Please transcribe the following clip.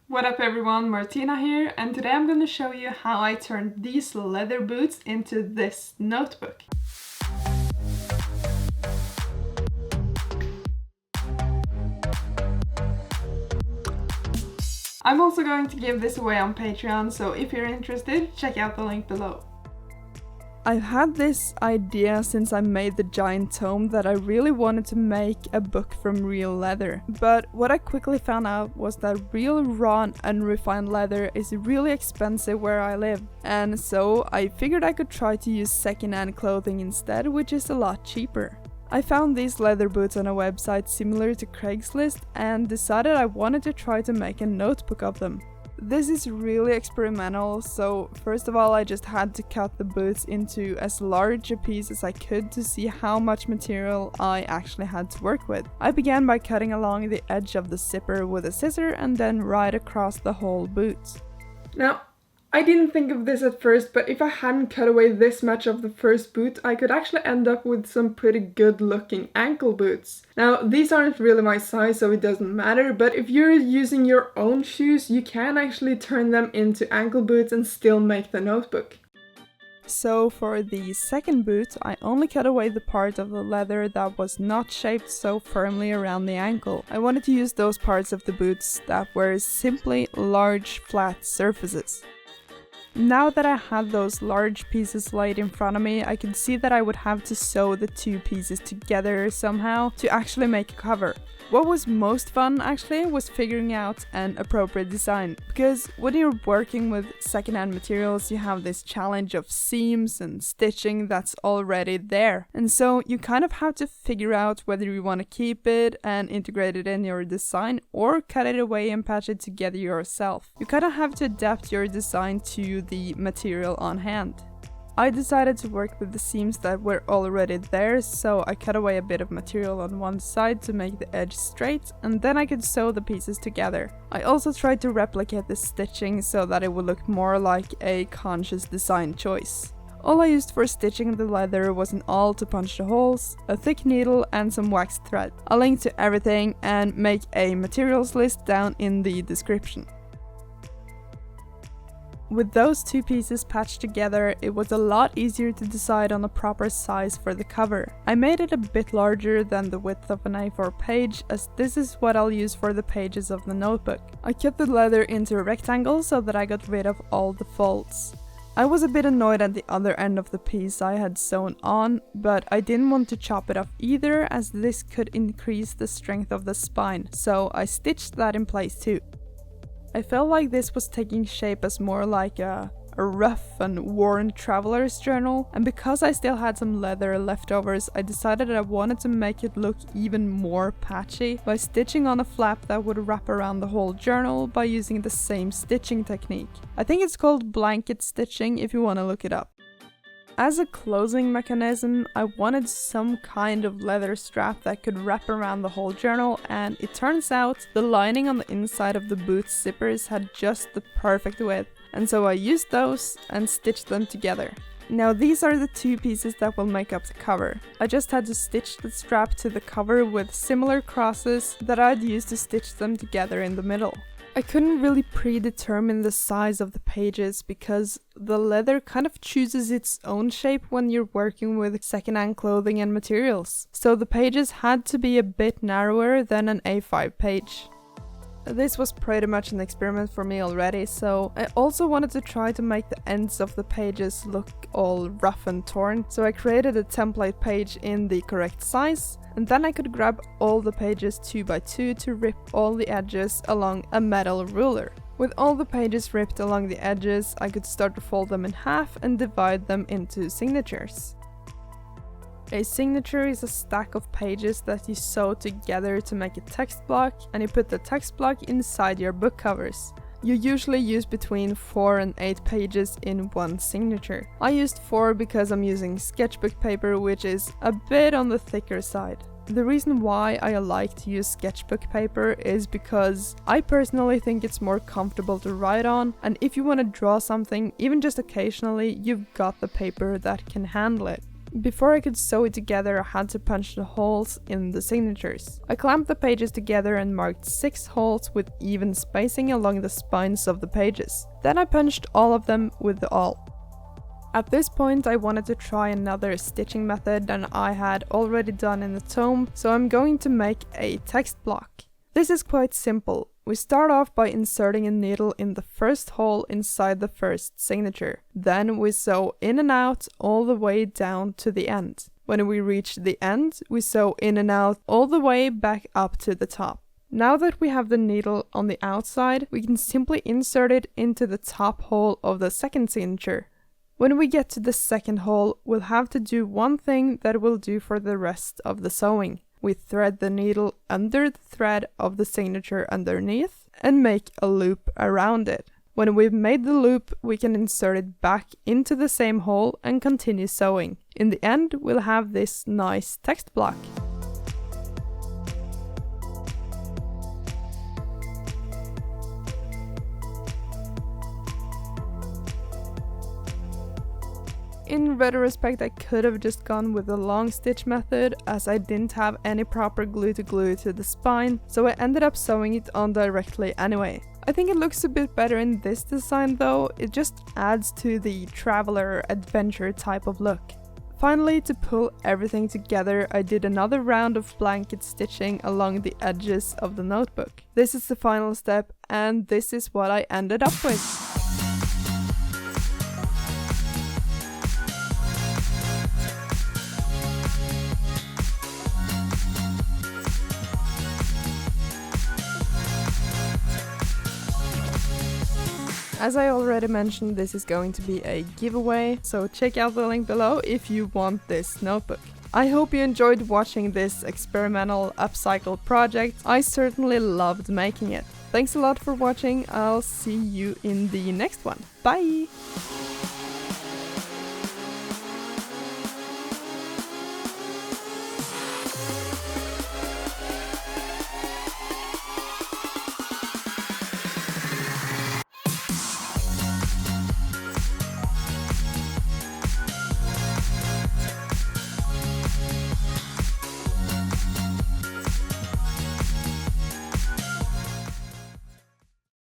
What up everyone, Martina here, and today I'm going to show you how I turned these leather boots into this notebook. I'm also going to give this away on Patreon, so if you're interested, check out the link below. I've had this idea since I made the giant tome that I really wanted to make a book from real leather. But what I quickly found out was that real raw and unrefined leather is really expensive where I live. And so I figured I could try to use secondhand clothing instead, which is a lot cheaper. I found these leather boots on a website similar to Craigslist and decided I wanted to try to make a notebook of them. This is really experimental, so first of all I just had to cut the boots into as large a piece as I could to see how much material I actually had to work with. I began by cutting along the edge of the zipper with a scissor and then right across the whole boot. Now, I didn't think of this at first, but if I hadn't cut away this much of the first boot, I could actually end up with some pretty good looking ankle boots. Now, these aren't really my size, so it doesn't matter, but if you're using your own shoes, you can actually turn them into ankle boots and still make the notebook. So for the second boot, I only cut away the part of the leather that was not shaped so firmly around the ankle. I wanted to use those parts of the boots that were simply large flat surfaces. Now that I had those large pieces laid in front of me, I could see that I would have to sew the two pieces together somehow to actually make a cover. What was most fun actually was figuring out an appropriate design, because when you're working with secondhand materials you have this challenge of seams and stitching that's already there, and so you kind of have to figure out whether you want to keep it and integrate it in your design or cut it away and patch it together yourself. You kind of have to adapt your design to the material on hand. I decided to work with the seams that were already there, so I cut away a bit of material on one side to make the edge straight, and then I could sew the pieces together. I also tried to replicate the stitching so that it would look more like a conscious design choice. All I used for stitching the leather was an awl to punch the holes, a thick needle and some waxed thread. I'll link to everything and make a materials list down in the description. With those two pieces patched together, it was a lot easier to decide on a proper size for the cover. I made it a bit larger than the width of an A4 page, as this is what I'll use for the pages of the notebook. I cut the leather into a rectangle so that I got rid of all the folds. I was a bit annoyed at the other end of the piece I had sewn on, but I didn't want to chop it off either, as this could increase the strength of the spine, so I stitched that in place too. I felt like this was taking shape as more like a rough and worn traveler's journal, and because I still had some leather leftovers, I decided I wanted to make it look even more patchy by stitching on a flap that would wrap around the whole journal by using the same stitching technique. I think it's called blanket stitching if you want to look it up. As a closing mechanism, I wanted some kind of leather strap that could wrap around the whole journal, and it turns out the lining on the inside of the boot's zippers had just the perfect width, and so I used those and stitched them together. Now these are the two pieces that will make up the cover. I just had to stitch the strap to the cover with similar crosses that I'd used to stitch them together in the middle. I couldn't really predetermine the size of the pages because the leather kind of chooses its own shape when you're working with secondhand clothing and materials, so the pages had to be a bit narrower than an A5 page. This was pretty much an experiment for me already, so I also wanted to try to make the ends of the pages look all rough and torn, so I created a template page in the correct size, and then I could grab all the pages 2 by 2 to rip all the edges along a metal ruler. With all the pages ripped along the edges, I could start to fold them in half and divide them into signatures. A signature is a stack of pages that you sew together to make a text block, and you put the text block inside your book covers. You usually use between 4 and 8 pages in one signature. I used 4 because I'm using sketchbook paper, which is a bit on the thicker side. The reason why I like to use sketchbook paper is because I personally think it's more comfortable to write on, and if you want to draw something, even just occasionally, you've got the paper that can handle it. Before I could sew it together, I had to punch the holes in the signatures. I clamped the pages together and marked 6 holes with even spacing along the spines of the pages. Then I punched all of them with the awl. At this point I wanted to try another stitching method than I had already done in the tome, so I'm going to make a text block. This is quite simple. We start off by inserting a needle in the first hole inside the first signature. Then we sew in and out all the way down to the end. When we reach the end, we sew in and out all the way back up to the top. Now that we have the needle on the outside, we can simply insert it into the top hole of the second signature. When we get to the second hole, we'll have to do one thing that we'll do for the rest of the sewing. We thread the needle under the thread of the signature underneath and make a loop around it. When we've made the loop, we can insert it back into the same hole and continue sewing. In the end, we'll have this nice text block. In retrospect, I could have just gone with the long stitch method as I didn't have any proper glue to the spine, so I ended up sewing it on directly anyway. I think it looks a bit better in this design though, it just adds to the traveler adventure type of look. Finally, to pull everything together, I did another round of blanket stitching along the edges of the notebook. This is the final step, and this is what I ended up with. As I already mentioned, this is going to be a giveaway, so check out the link below if you want this notebook. I hope you enjoyed watching this experimental upcycle project. I certainly loved making it. Thanks a lot for watching. I'll see you in the next one. Bye!